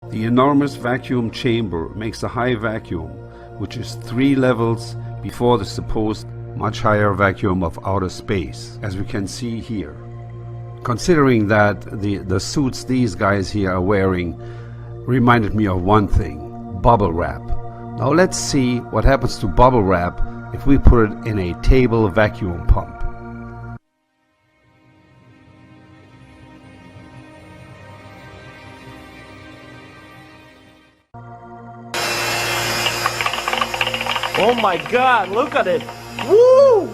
The enormous vacuum chamber makes a high vacuum, which is 3 levels before the supposed much higher vacuum of outer space, as we can see here. Considering that the suits these guys here are wearing reminded me of one thing: bubble wrap. Now let's see what happens to bubble wrap if we put it in a table vacuum pump. Oh my God, look at it! Woo!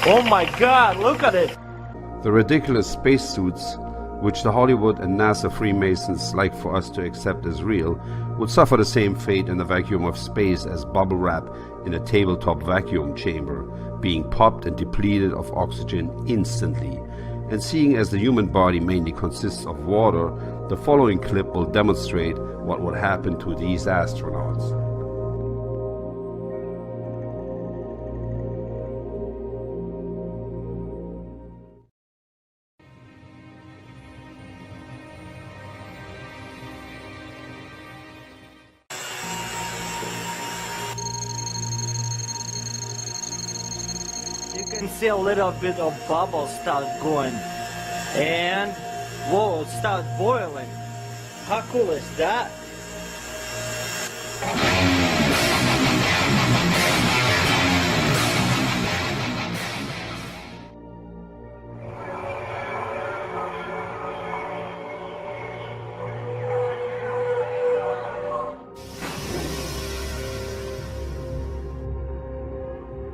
Oh my God, look at it! The ridiculous spacesuits, which the Hollywood and NASA Freemasons like for us to accept as real, would suffer the same fate in the vacuum of space as bubble wrap in a tabletop vacuum chamber, being popped and depleted of oxygen instantly. And seeing as the human body mainly consists of water, the following clip will demonstrate what would happen to these astronauts. You can see a little bit of bubbles start going, and whoa, it start boiling. How cool is that?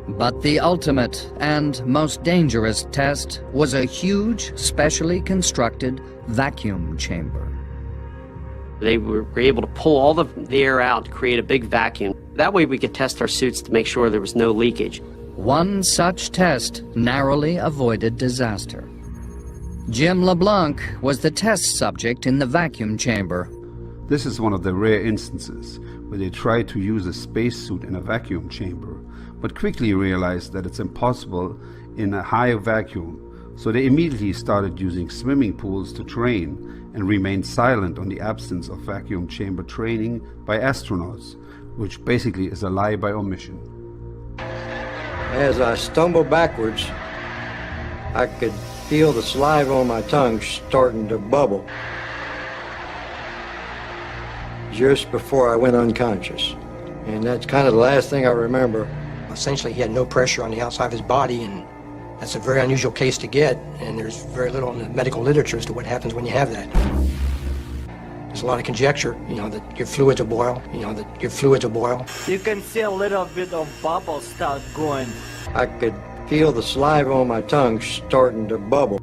But the ultimate and most dangerous test was a huge, specially constructed vacuum chamber. They were able to pull all the air out to create a big vacuum. That way we could test our suits to make sure there was no leakage. One such test narrowly avoided disaster. Jim LeBlanc was the test subject in the vacuum chamber. This is one of the rare instances where they tried to use a spacesuit in a vacuum chamber, but quickly realized that it's impossible in a high vacuum, so they immediately started using swimming pools to train and remained silent on the absence of vacuum chamber training by astronauts, which basically is a lie by omission. As I stumbled backwards, I could feel the saliva on my tongue starting to bubble just before I went unconscious. And that's kind of the last thing I remember. Essentially, he had no pressure on the outside of his body, and that's a very unusual case to get, and there's very little in the medical literature as to what happens when you have that. There's a lot of conjecture, that your fluids will boil, You can see a little bit of bubbles start going. I could feel the saliva on my tongue starting to bubble.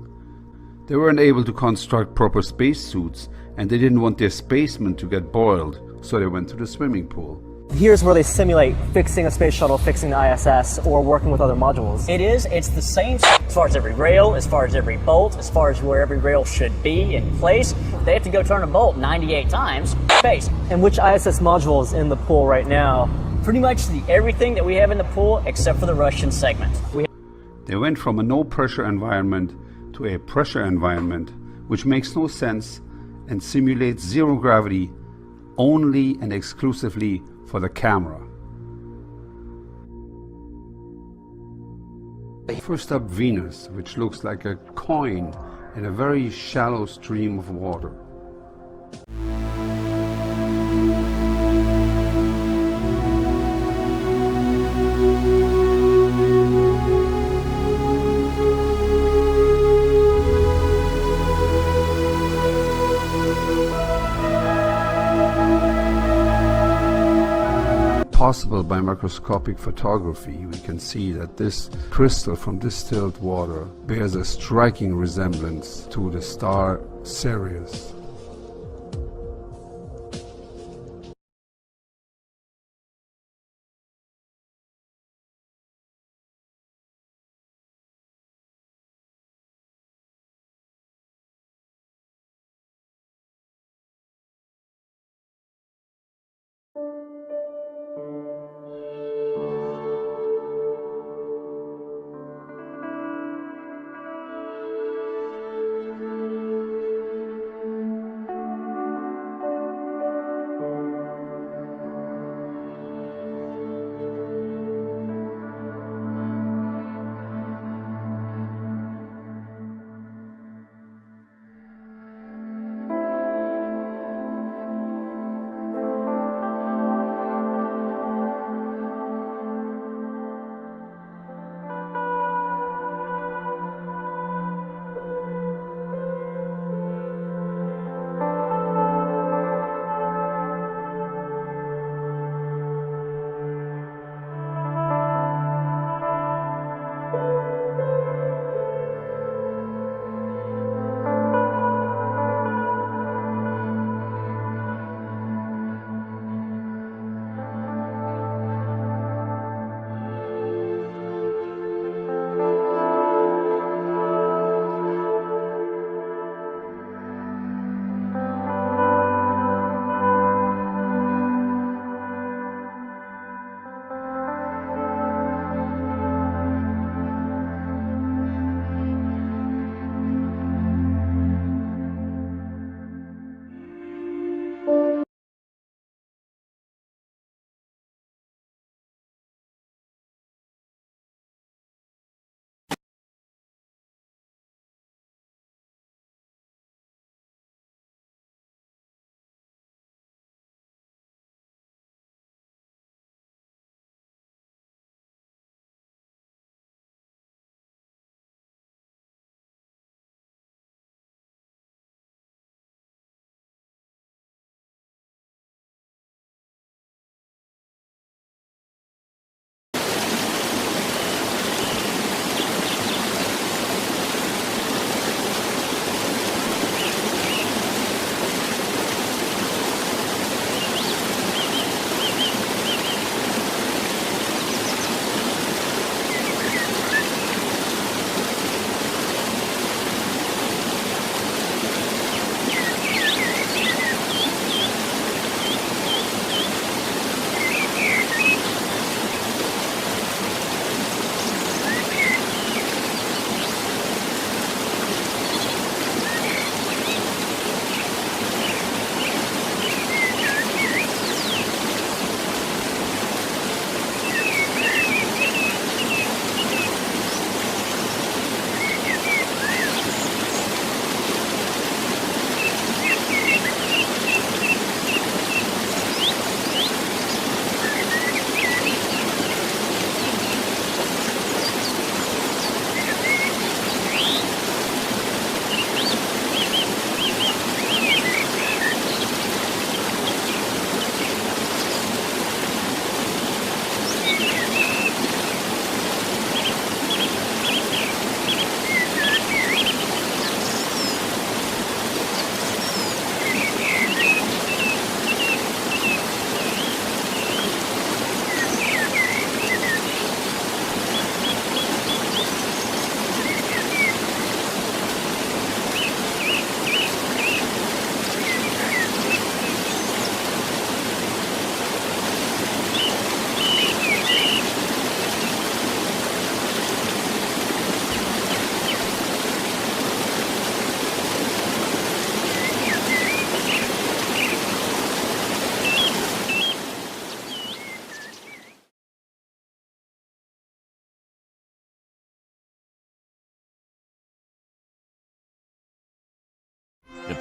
They weren't able to construct proper spacesuits, and they didn't want their spacemen to get boiled, so they went to the swimming pool. Here's where they simulate fixing a space shuttle, fixing the ISS, or working with other modules. It's the same as far as every rail, as far as every bolt, as far as where every rail should be in place. They have to go turn a bolt 98 times. Space. And which ISS module is in the pool right now? Pretty much everything that we have in the pool except for the Russian segment. They went from a no-pressure environment to a pressure environment, which makes no sense and simulates zero gravity only and exclusively for the camera. First up, Venus, which looks like a coin in a very shallow stream of water. Possible by microscopic photography, we can see that this crystal from distilled water bears a striking resemblance to the star Sirius.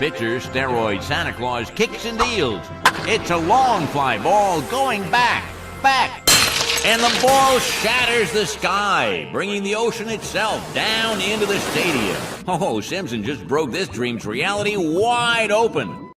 pitcher, steroid Santa Claus, kicks and deals. It's a long fly ball going back, and the ball shatters the sky, bringing the ocean itself down into the stadium. Oh, Simpson just broke this dream's reality wide open.